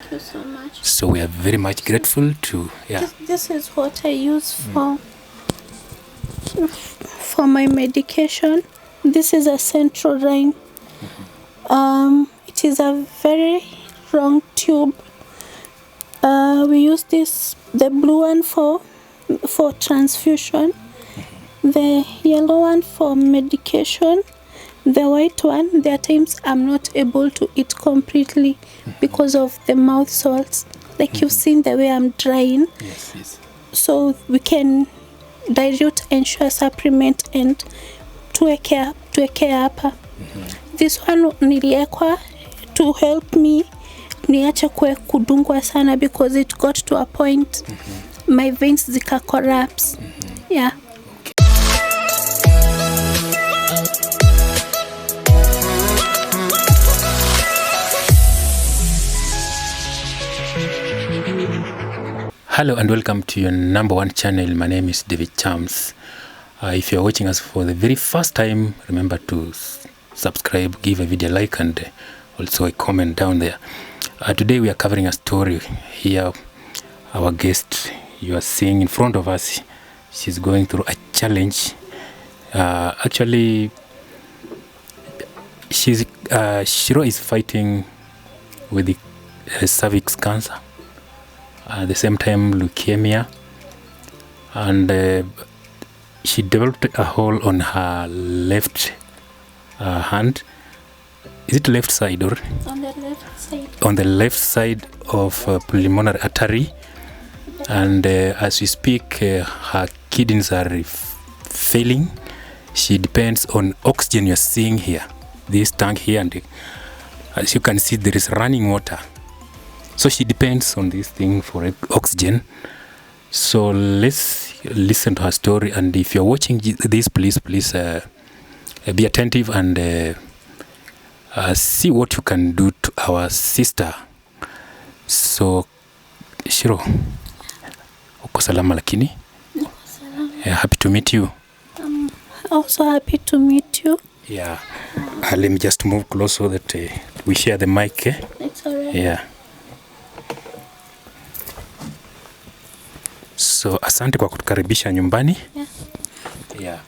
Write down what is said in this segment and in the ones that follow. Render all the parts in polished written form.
Thank you so much. So we are very much grateful to, This is what I use for my medication. This is a central line. It is a very long tube. We use the blue one for transfusion, the yellow one for medication, the white one. There are times I'm not able to eat completely because of the mouth salts. Like you've seen the way I'm drying. yes. So we can dilute ensure supplement and tuweke hapa. This one niliekwa to help me niache kudungwa sana because it got to a point my veins zika collapse. Yeah. Hello and welcome to your number one channel. My name is Davy Chams. If you're watching us for the very first time, remember to subscribe, give a video a like, and also a comment down there. Today we are covering a story here. Our guest you are seeing in front of us, she's going through a challenge. Actually, Shiro is fighting with the cervix cancer. At the same time leukemia, and she developed a hole on her left hand. Is it left side or? On the left side. On the left side of pulmonary artery, and as we speak, her kidneys are failing. She depends on oxygen. You're seeing here, this tank here, and as you can see, there is running water. So she depends on this thing for oxygen. So let's listen to her story. And if you're watching this, please be attentive and see what you can do to our sister. So Shiro, uko salama lakini? Happy to meet you. I'm also happy to meet you. Yeah. Let me just move close so that we share the mic. It's alright. Yeah. So asante kwa kutukaribisha nyumbani. Yeah.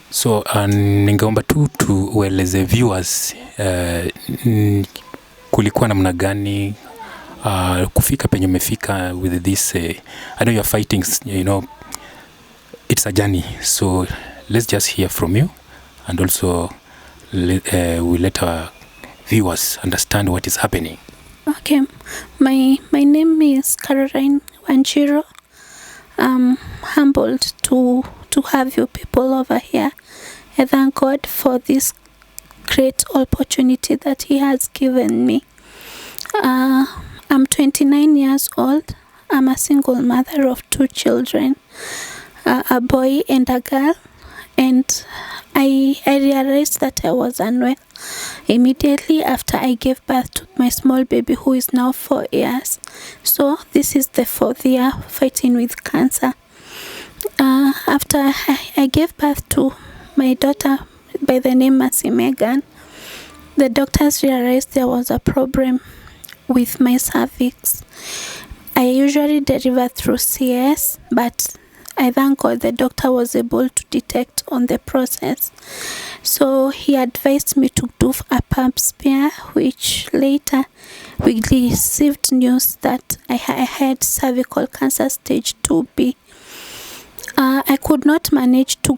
So ningeomba tu tueleze viewers kulikuwa namna gani kufika penye umefika with this I know you're fighting, you know, it's a journey. So let's just hear from you, and also we let our viewers understand what is happening. Okay. My name is Caroline Wanjiro. I'm humbled to have you people over here. I thank God for this great opportunity that He has given me. I'm 29 years old. I'm a single mother of 2 children, a boy and a girl, and I realized that I was unwell immediately after I gave birth to my small baby, who is now 4 years. So this is the 4th year fighting with cancer. After I gave birth to my daughter by the name Mercy Megan, the doctors realized there was a problem with my cervix. I usually deliver through CS, but I thank God the doctor was able to detect on the process. So he advised me to do a pap smear, which later we received news that I had cervical cancer stage 2B. I could not manage to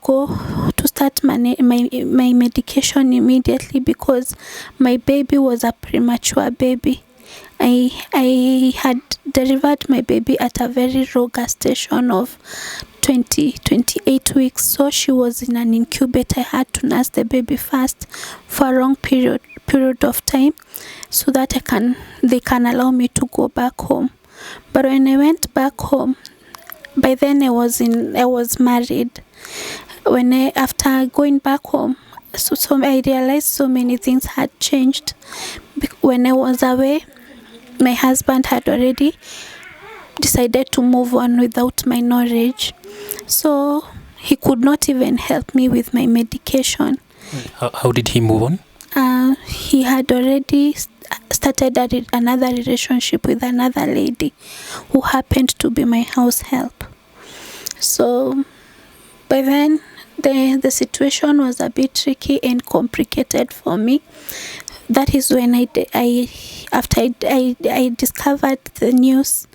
start my medication immediately because my baby was a premature baby. I had delivered my baby at a very low gestation of 28 weeks, so she was in an incubator. I had to nurse the baby first for a long period of time so that they can allow me to go back home. But when I went back home, by then I was married. After going back home, so I realized so many things had changed. When I was away, my husband had already decided to move on without my knowledge, so he could not even help me with my medication. How did he move on? He had already started another relationship with another lady who happened to be my house help. So by then the situation was a bit tricky and complicated for me. That is when after I discovered the news,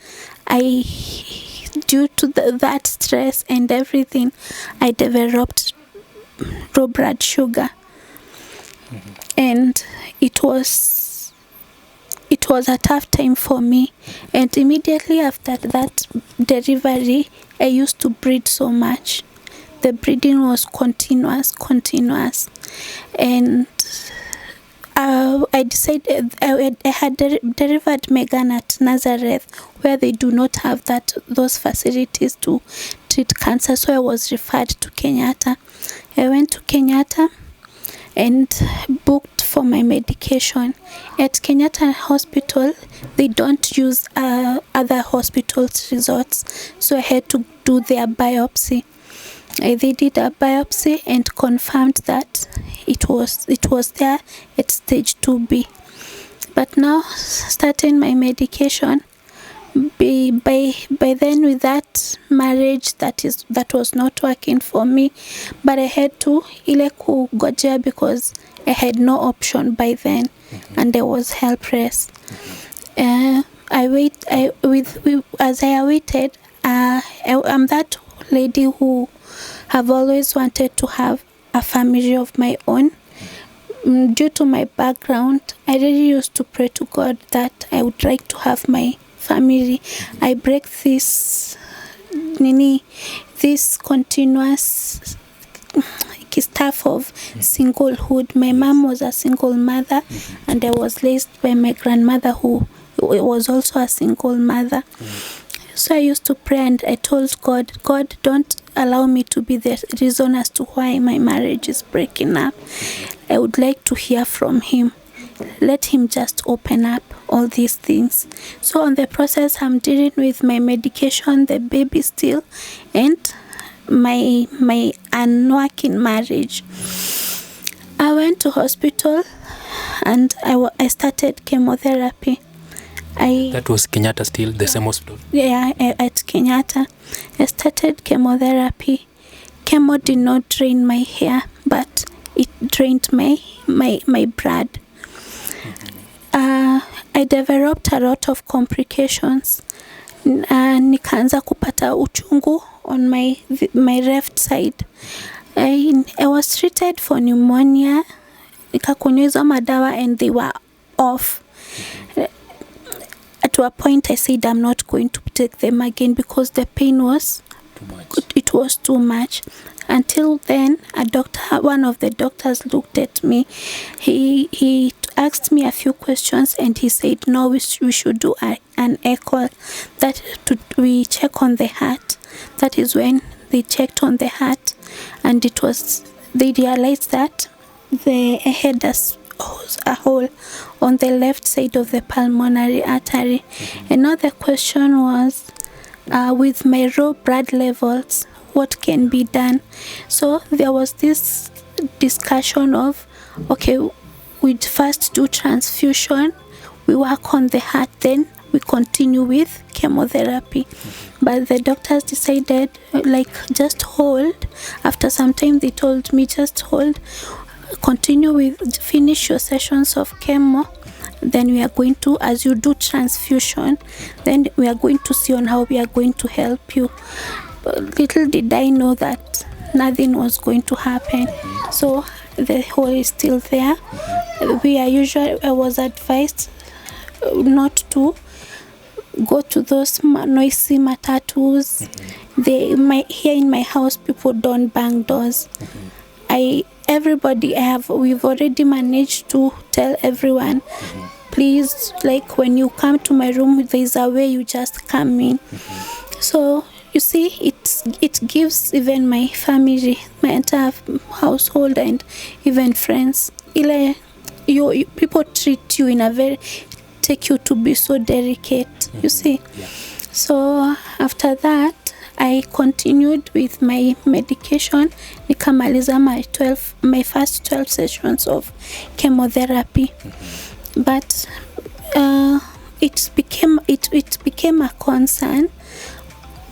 due to that stress and everything, I developed low blood sugar. And it was a tough time for me. And immediately after that delivery, I used to bleed so much. The bleeding was continuous. And I decided I had delivered Megan at Nazareth, where they do not have those facilities to treat cancer. So I was referred to Kenyatta. I went to Kenyatta and booked for my medication. At Kenyatta Hospital, they don't use other hospitals' results, so I had to do their biopsy. They did a biopsy and confirmed that it was there at stage 2B. But now, starting my medication, by then with that marriage that was not working for me, but I had to ile kugojea because I had no option by then, and I was helpless. As I awaited, I'm that lady who have always wanted to have a family of my own. Due to my background, I really used to pray to God that I would like to have my family. I break this continuous stuff of singlehood. My mom was a single mother, and I was raised by my grandmother who was also a single mother. So I used to pray, and I told God, don't allow me to be the reason as to why my marriage is breaking up. I would like to hear from him. Let him just open up all these things. So on the process, I'm dealing with my medication, the baby still, and my unworking marriage. I went to hospital and I started chemotherapy. That was Kenyatta still, the same hospital? Yeah, at Kenyatta. I started chemotherapy. Chemo did not drain my hair, but it drained my blood. I developed a lot of complications. Nikaanza kupata uchungu on my left side. I was treated for pneumonia. Nikakunywa madawa and they were off. At a point I said I'm not going to take them again because the pain was too much. It was too much. Until then, one of the doctors looked at me. He asked me a few questions and he said, no, we should do an echo. We check on the heart. That is when they checked on the heart, and they realized that I had a hole on the left side of the pulmonary artery. Another question was, with my low blood levels, what can be done? So there was this discussion of, okay, we'd first do transfusion, we work on the heart, then we continue with chemotherapy. But the doctors decided, just hold. After some time, they told me, just hold, finish your sessions of chemo, then we are going to, as you do transfusion, then we are going to see on how we are going to help you. Little did I know that nothing was going to happen. So the hole is still there. I was advised not to go to those noisy matatus. Here in my house, people don't bang doors. We've already managed to tell everyone, please, when you come to my room, there's a way you just come in. So you see, it gives even my family, my entire household, and even friends, people treat you take you to be so delicate, you see. So after that, I continued with my medication. Nikamaliza my first 12 sessions of chemotherapy. But it became a concern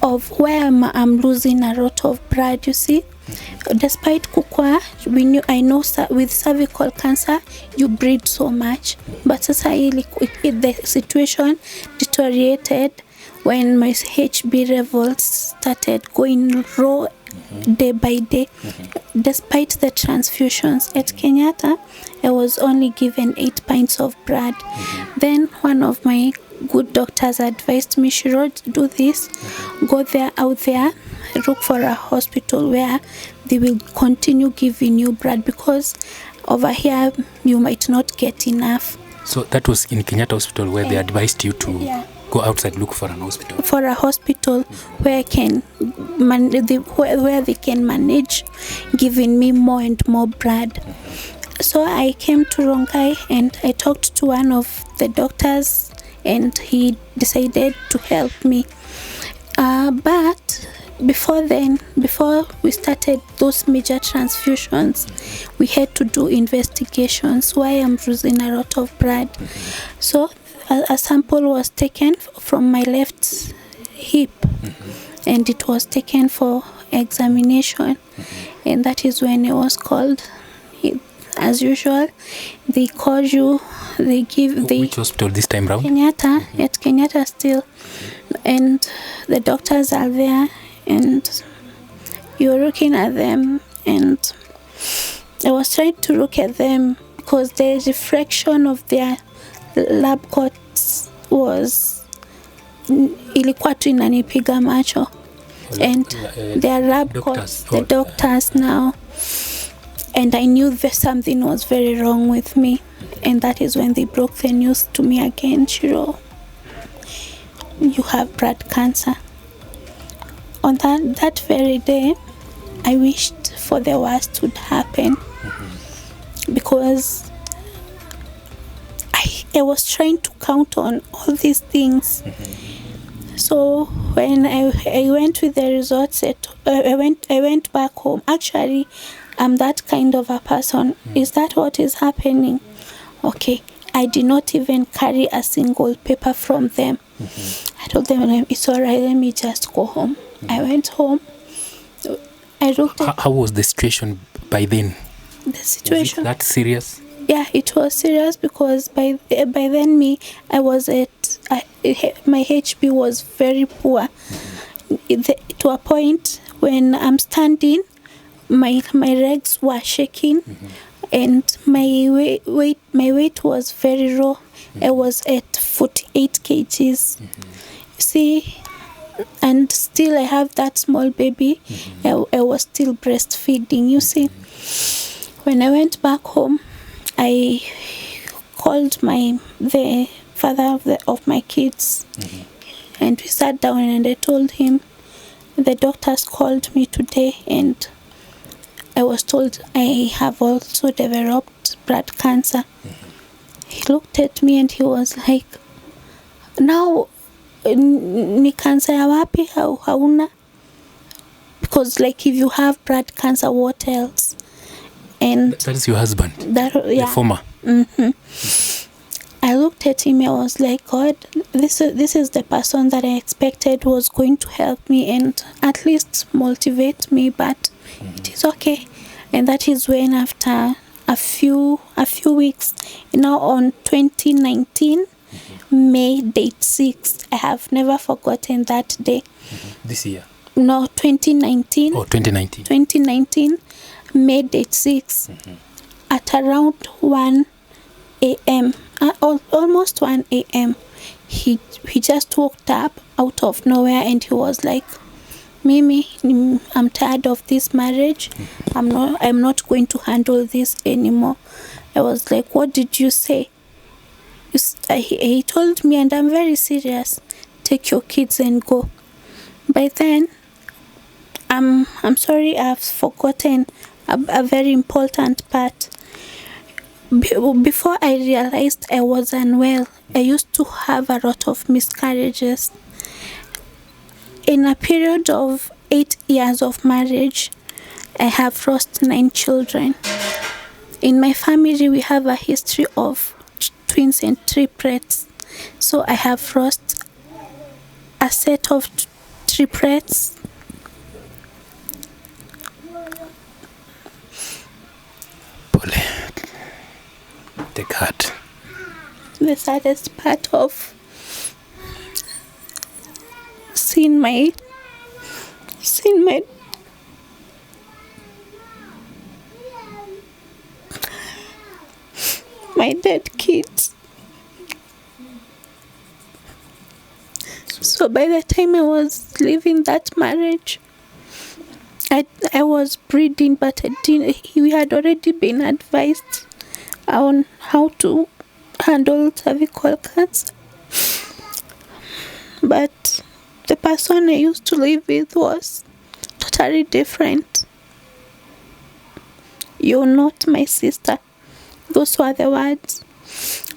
of where I'm losing a lot of blood, you see. Despite kukwa, I know with cervical cancer you bleed so much, but the situation deteriorated when my HB levels started going low day by day. Despite the transfusions at Kenyatta, I was only given 8 pints of blood. Then one of my good doctors advised me, Shiro, do this, go out there, look for a hospital where they will continue giving you blood, because over here you might not get enough. So that was in Kenyatta Hospital where they advised you to go outside, look for an hospital. For a hospital where where they can manage giving me more and more blood. So I came to Rongai and I talked to one of the doctors, and he decided to help me. But before we started those major transfusions, we had to do investigations why I'm losing a lot of blood. So a sample was taken from my left hip, and it was taken for examination, and that is when it was called. As usual, they call you, Which hospital this time round? Kenyatta, at Kenyatta still, and the doctors are there, and you're looking at them, and I was trying to look at them because the reflection of their lab coats was ilikuwa tu inanipiga macho, and their lab coats, the doctors now, and I knew that something was very wrong with me. And that is when they broke the news to me again, Shiro, you have blood cancer. On that very day, I wished for the worst would happen, because I was trying to count on all these things. So when I went with the results, I went back home. Actually, I'm that kind of a person. Is that what is happening? Okay, I did not even carry a single paper from them. I told them, it's all right, let me just go home. I went home. I looked at... How was the situation by then? The situation... Was it that serious? Yeah, it was serious, because by then I was my HB was very poor. To a point when I'm standing, my legs were shaking, and my weight was very low. I was at 48 kgs. See, and still I have that small baby. I was still breastfeeding, you see. When I went back home, I called the father of my kids, and we sat down, and I told him, the doctors called me today, and I was told I have also developed blood cancer. He looked at me and he was like, now ni cancer ya wapi hauna? Because like, if you have blood cancer, what else? And that is your husband, the former. I looked at him, I was like, God, this is the person that I expected was going to help me and at least motivate me, but it is okay. And that is when, after a few weeks, on 2019, May date 6, I have never forgotten that day. This year? No, 2019. Oh, 2019. 2019, May date 6, at around 1 a.m., almost 1 a.m., he just woke up out of nowhere, and he was like, Mimi, I'm tired of this marriage. I'm not going to handle this anymore. I was like, what did you say? He told me, and I'm very serious, take your kids and go. By then, I'm sorry, I've forgotten a very important part. Before I realized I was unwell, I used to have a lot of miscarriages. In a period of 8 years of marriage, I have lost 9 children. In my family, we have a history of twins and triplets. So I have lost a set of triplets. Pole. Take heart. The saddest part of seeing my dead kids. So by the time I was leaving that marriage, I was breeding, but we had already been advised on how to handle cervical cancer. But the person I used to live with was totally different. "You're not my sister." Those were the words.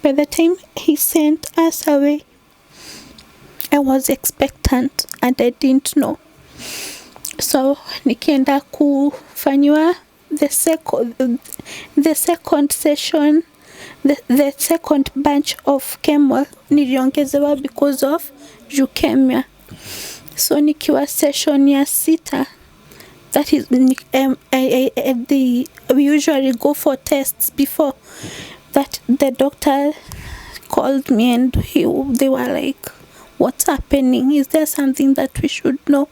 By the time he sent us away, I was expectant and I didn't know. So nikienda kufanyiwa the second session, the second bunch of chemo niliongezewa because of leukemia. So nikiwa session ya 6, that is we usually go for tests before that. The doctor called me and they were like, "What's happening? Is there something that we should know?"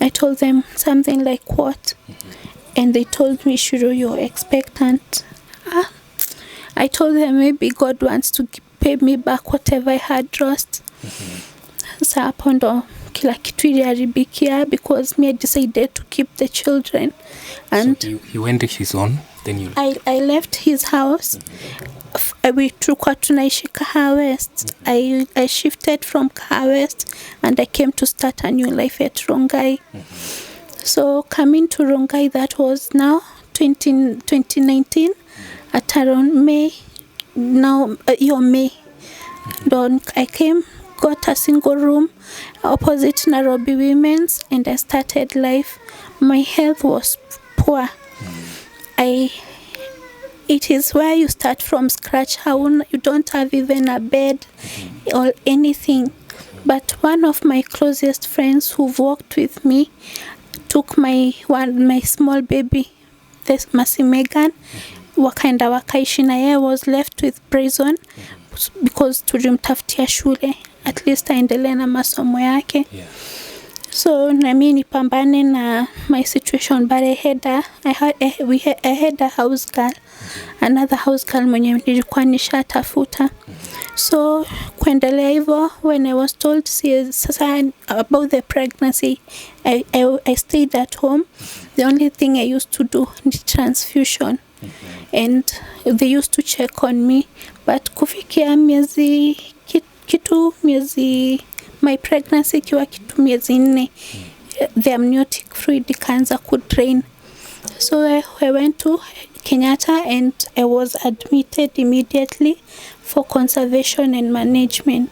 I told them something like, "What?" And they told me, "Shiro, you're expectant." I told them maybe God wants to pay me back whatever I had lost. Sasa hapo ndo kila kitu iliharibikia, because me I decided to keep the children. And so he went his own, then you... I left his house. We tulikuwa tunaishi Kaha West. I shifted from Kaha West and I came to start a new life at Rongai. So coming to Rongai, that was now 2019, at around May. Now May. Then I came, got a single room opposite Nairobi Women's, and I started life. My health was poor. It is where you start from scratch. You don't have even a bed or anything. But one of my closest friends who worked with me took my small baby, this Masi Megan, wakaenda wakaishi na yeye. Was left with prison because tulimtafutia shule, at least aendelee na masomo yake. So na mimi nipambane na my situation, but I had a house girl, another house girl mwenye nilikuwa nishatafuta. So kuendelea hivyo, when I was told sasa about the pregnancy, I stayed at home. The only thing I used to do is transfusion, and they used to check on me. But kufikia my pregnancy kiwa kitu miezi 4, the amniotic fluid ikaanza kudrain. So I went to Kenyatta and I was admitted immediately for conservation and management.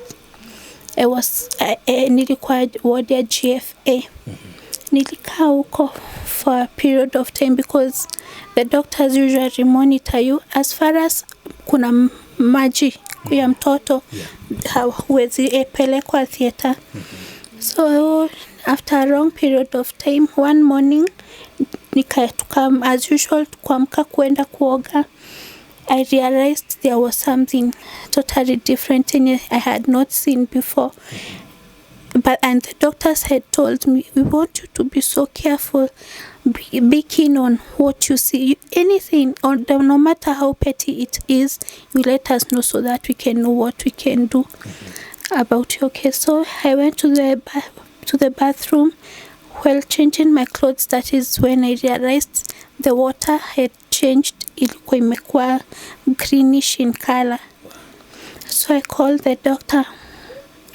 Nilikuwa ward ya GFA. Nilikaa huko for a period of time because the doctors usually monitor you as far as kuna maji ya mtoto, hawezi pelekwa theater. So after a long period of time, one morning nikatoka as usual, kuamka kuenda kuoga. I realized there was something totally different and I had not seen before. And the doctors had told me, "We want you to be so careful, be keen on what you see. Anything, or no matter how petty it is, you let us know so that we can know what we can do about your case." So I went to the bathroom while changing my clothes. That is when I realized the water had changed. Ilikuwa imekuwa greenish in color. So I called the doctor.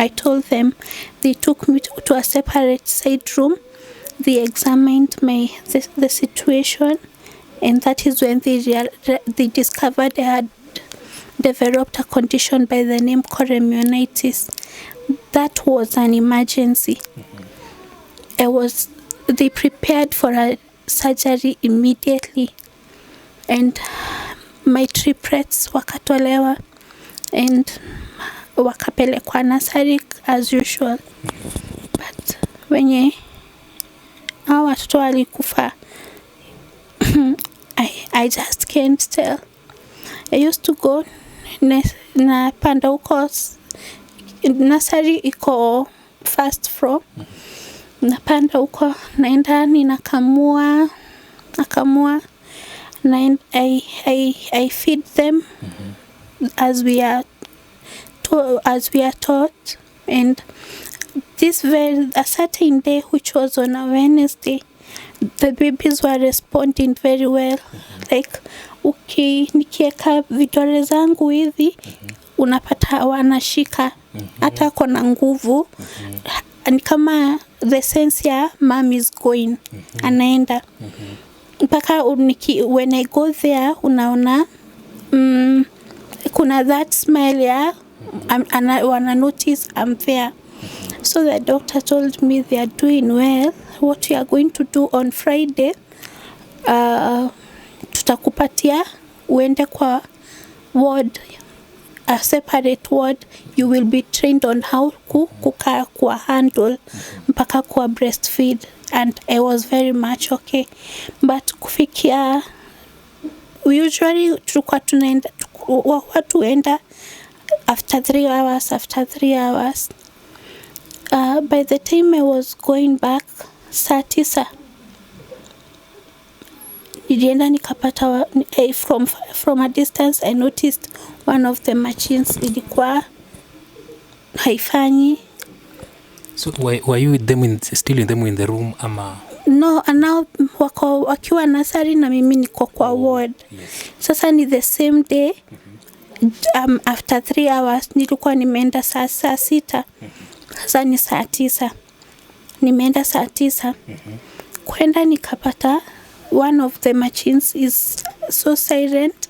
I told them. They took me to a separate side room. They examined the situation, and that is when they discovered I had developed a condition by the name chorioamnionitis. That was an emergency. They prepared for a surgery immediately, and my triplets wakatolewa. and wakapelekwa nursery as usual. But wenye hao watoto walikufa, I just can't tell. I used to go na panda huko nursery iko first floor. Napanda huko naenda ninakamua and I feed them as we are taught. And a certain day, which was on a Wednesday, the babies were responding very well. Like nikieka vidole zangu hivi unapata wanashika hata kona nguvu, and kama the sense ya mom is going, anaenda mpaka when I go there unaona kuna that smile ya wana notice I'm there. So the doctor told me they are doing well. What we are going to do on Friday, tutakupatia uende kwa ward, a separate ward. You will be trained on how kukaa kwa handle mpaka kwa breastfeed. And I was very much okay. But kufikia, usually tulikuwa tunaenda watu enda after 3 hours. By the time I was going back, saa 9 nilienda nikapata from a distance I noticed one of the machines ilikuwa haifanyi. So were you with them still with them in the room ama? No, now wakiwa nursery na mimi niko kwa ward. Yes. Sasa ni the same day. After 3 hours nilikuwa nimeenda saa 6. Sasa ni saa 9. Nimeenda saa 9. Kwenda nikapata one of the machines is so silent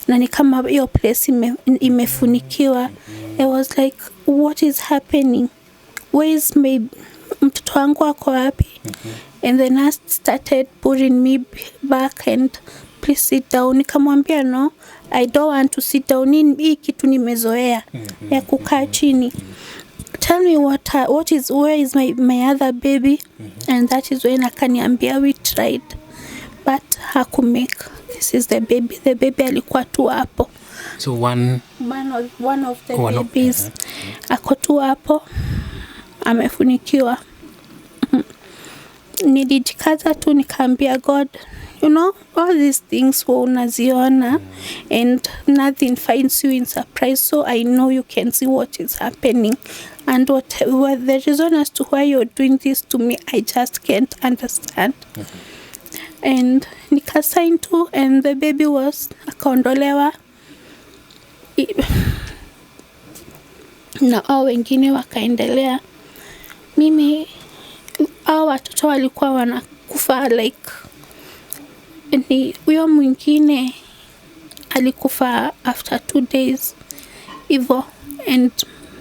na ni kama hiyo place imefunikiwa. I was like, what is happening? Where is my mtoto wangu ako wapi? And the nurse started pulling me back and please sit down. Nikamwambia no, I don't want to sit down. Hii kitu nimezoea ya kukaa chini. Tell me where is my other baby? And that is when akaniambia we tried, but hakumake. This is the baby. The baby alikuwa tu hapo. So one of the babies ako tu hapo amefunikiwa. Nilijikaza tu nikaambia God, you know, all these things unaziona and nothing finds you in surprise, so I know you can see what is happening, and what the reason as to why you're doing this to me, I just can't understand. And nikasign tu, and the baby was akaondolewa na hao wengine wakaendelea. Mimi hao watoto walikuwa wanakufa like ni huyo mwingine alikufa after 2 days hivyo, and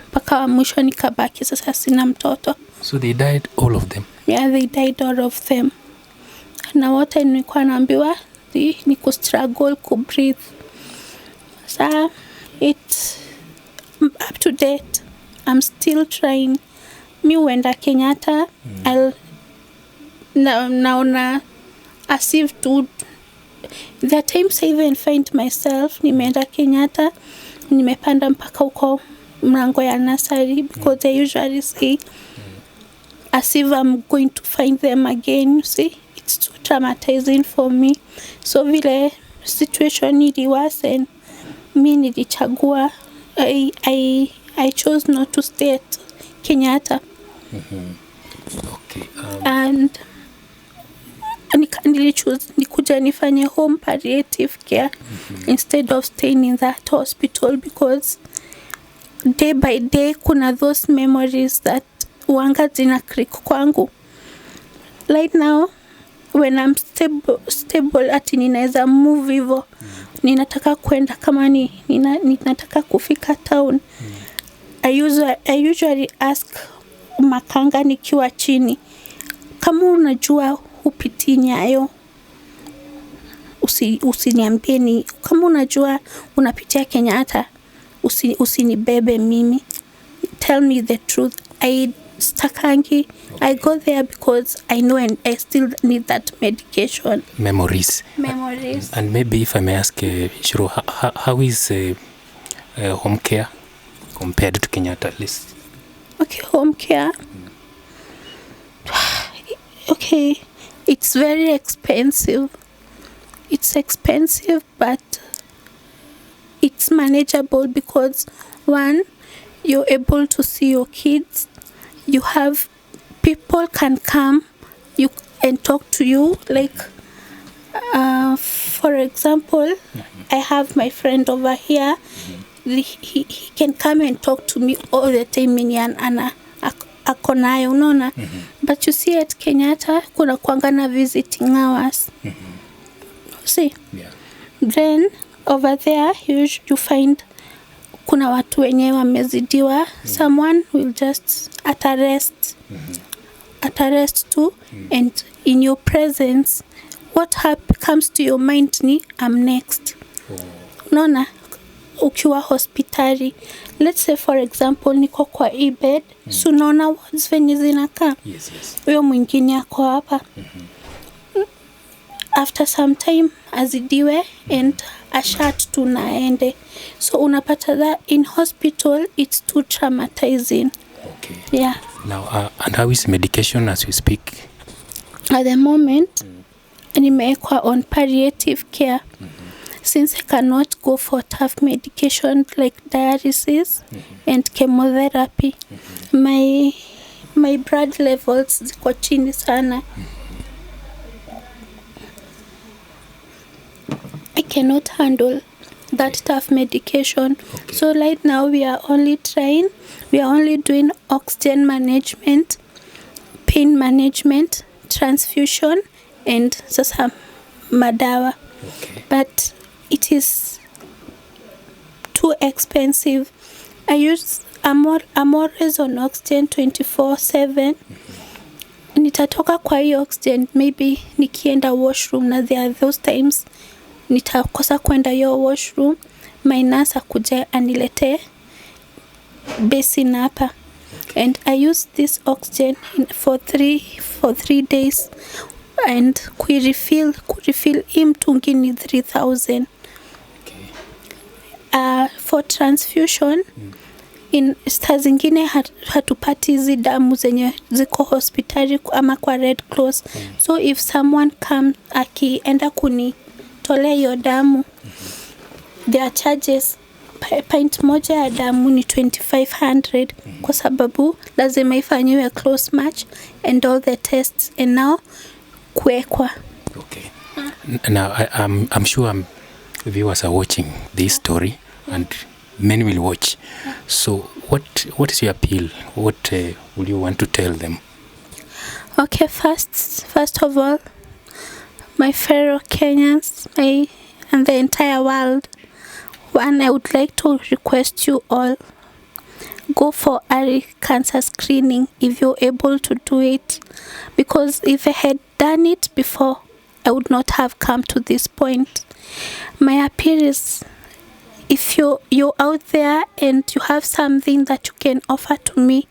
mpaka mwisho nikabaki sasa sina mtoto. So they died all of them? Yeah, they died all of them. Na wote nilikuwa naambiwa ni kustruggle kubreathe. So it's up to date. I'm still trying. Mi wenda Kenyatta, naona as if to the times I even find myself nimeenda Kenyatta, nimepanda mpaka huko mlango ya nursery, because they usually say as if I'm going to find them again. You see, it's too traumatizing for me. So vile situation ili worsen, mi nilichagua, I chose not to stay at Kenyatta. Okay. And nikuja nifanye home palliative care instead of staying in that hospital, because day by day kuna those memories that wanga zina click kwangu. Right now when I'm stable ati ninaweza move hivyo, ninataka kwenda kama ninataka kufika town, I usually ask makanga nikiwa chini, kama unajua upiti Nyayo usiniambie, ni kama unajua unapitia Kenyatta usinibebe mimi, tell me the truth. I stakangi. I go there because I know and I still need that medication. Memories. And maybe if I may ask, Shiro, how is home care compared to Kenyatta at least? Okay, home care. Okay, it's very expensive. It's expensive, but it's manageable because one, you're able to see your kids. You have people can come and talk to you. Like, for example, I have my friend over here. He can come and talk to me all the time. Ana akonayo unaona. But you see at Kenyatta kuna kuangana visiting hours. See? Yeah. Then over there you find kuna watu wenye wamezidiwa. Someone will just at arrest too, and in your presence what comes to your mind ni I'm next. Unaona ukiwa hospitali, let's say for example niko kwa bed, so unaona wards venye zinakaa. Yes. Huyo mwingine ako hapa. After some time azidiwe and ashat tunaende. So unapata that in hospital it's too traumatizing. Okay. Yeah. Now, and how is medication as we speak? At the moment, nimeekwa on palliative care. Since I cannot go for tough medication like dialysis and chemotherapy, my blood levels ziko chini sana. I cannot handle that tough medication. Okay. So right now we are only doing oxygen management, pain management, transfusion, and sasa madawa. Okay. But it is too expensive. I'm always on oxygen 24/7. Nitatoka kwa hiyo oxygen, maybe nikienda washroom, na there are those times nitakosa kwenda hiyo washroom, my nurse akuje anilete basin hapa. And I use this oxygen for 3 days, and kurefill hii mtungi ni 3,000. Okay. For transfusion, in saa zingine hatupati hizi damu zenye ziko hospitali ama kwa Red Cross. So if someone come akienda kunitolea hiyo damu, their charges pint moja ya damu ni 2,500 kwa sababu lazima ifanyiwe close match and all the tests, and now kuekwa. Okay. Now I'm sure viewers are watching this story and many will watch. So what is your appeal? What will you want to tell them? Okay, first of all, my fellow Kenyans, and the entire world, one, I would like to request you all, go for early cancer screening if you're able to do it, because if I had done it before, I would not have come to this point. My appeal is, if you're out there and you have something that you can offer to me,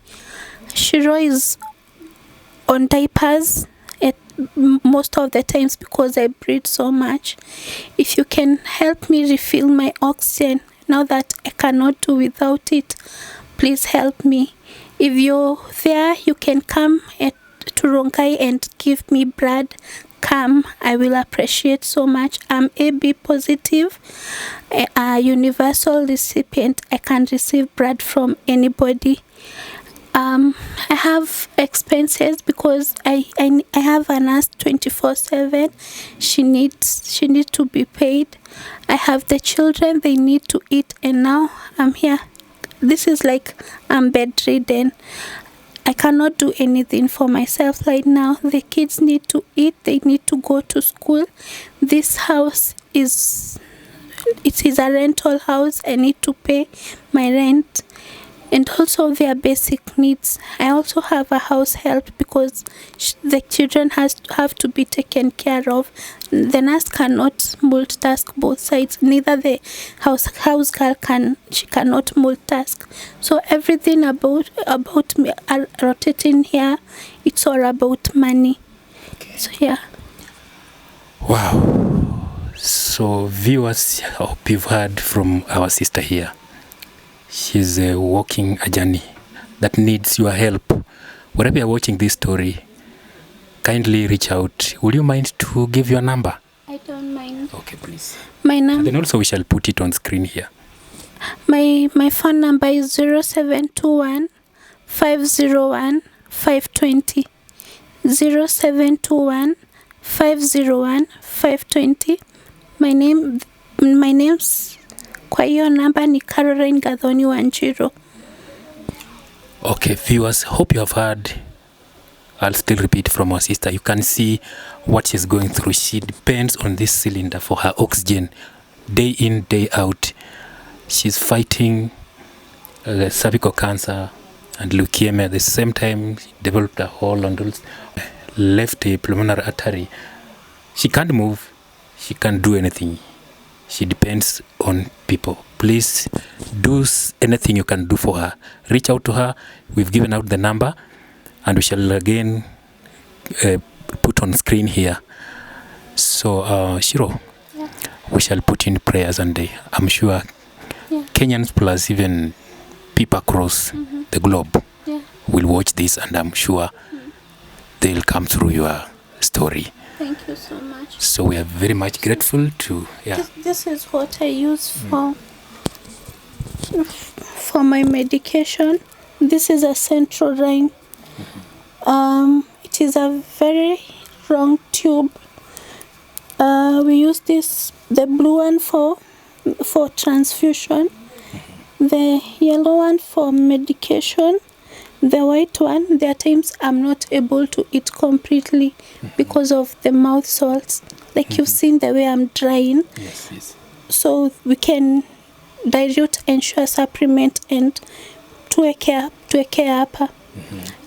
Shiro is on diapers at most of the times because I breathe so much. If you can help me refill my oxygen now that I cannot do without it, please help me. If you're there, you can come to Rongai and give me blood. Come, I will appreciate so much. I'm AB positive, a universal recipient. I can receive blood from anybody. I have expenses because I have a nurse 24/7. She needs to be paid. I have the children, they need to eat, and now I'm here. This is like I'm bedridden. I cannot do anything for myself right now. The kids need to eat, they need to go to school. This house is a rental house. I need to pay my rent. and also their basic needs. I also have a house help because the children have to be taken care of. The nurse cannot multitask both sides. Neither the house girl cannot multitask. So everything about me are rotating here. It's all about money. Okay. So yeah. Wow. So viewers, I hope you've heard from our sister here. She's walking a journey that needs your help. Wherever you're watching this story, kindly reach out. Would you mind to give your number? I don't mind. Okay, please. My number. And then also we shall put it on screen here. My phone number is 0721 501 520. 0721 501 520. My name's kwa hiyo namba ni Caroline Gathoni Wanjiro. Okay, viewers, hope you have heard. I'll still repeat from our sister. You can see what she's going through. She depends on this cylinder for her oxygen day in, day out. She's fighting cervical cancer and leukemia. At the same time, she developed a hole on the left pulmonary artery. She can't move. She can't do anything. She depends on people. Please do anything you can do for her. Reach out to her. We've given out the number, and we shall again put on screen here. So, Shiro, Yeah. we shall put in prayers, and I'm sure Kenyans plus even people across the globe will watch this, and I'm sure they'll come through your story. Thank you so much. So we are very much grateful to This is what I use for my medication. This is a central line. It is a very long tube. We use the blue one for transfusion, the yellow one for medication, the white one. There are times I'm not able to eat completely because of the mouth salts. Like you've seen the way I'm drying. Yes. So we can dilute, ensure supplement and tuweke hapa.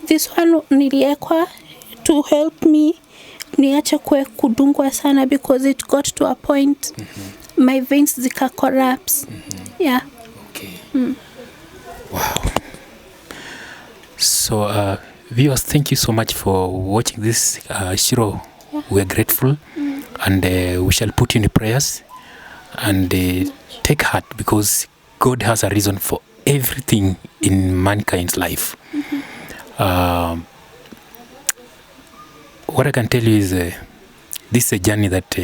This one niliekwa to help me niache kudungwa sana because it got to a point my veins zika collapse. Yeah. Okay. Wow. So viewers, thank you so much for watching this. Shiro, we're grateful, and we shall put in prayers and take heart, because God has a reason for everything in mankind's life. What I can tell you is this is a journey that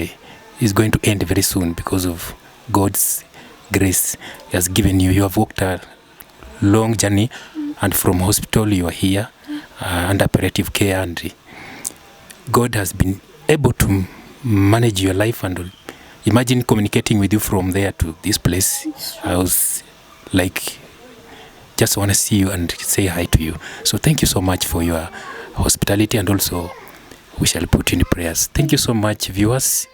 is going to end very soon because of God's grace He has given you. You have walked a long journey, and from hospital you are here under palliative care, and God has been able to manage your life. And imagine communicating with you from there to this place. I was like, just want to see you and say hi to you. So thank you so much for your hospitality, and also we shall put in prayers. Thank you so much, viewers.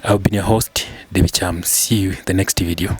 I've been your host, Davy Chams. See you in the next video.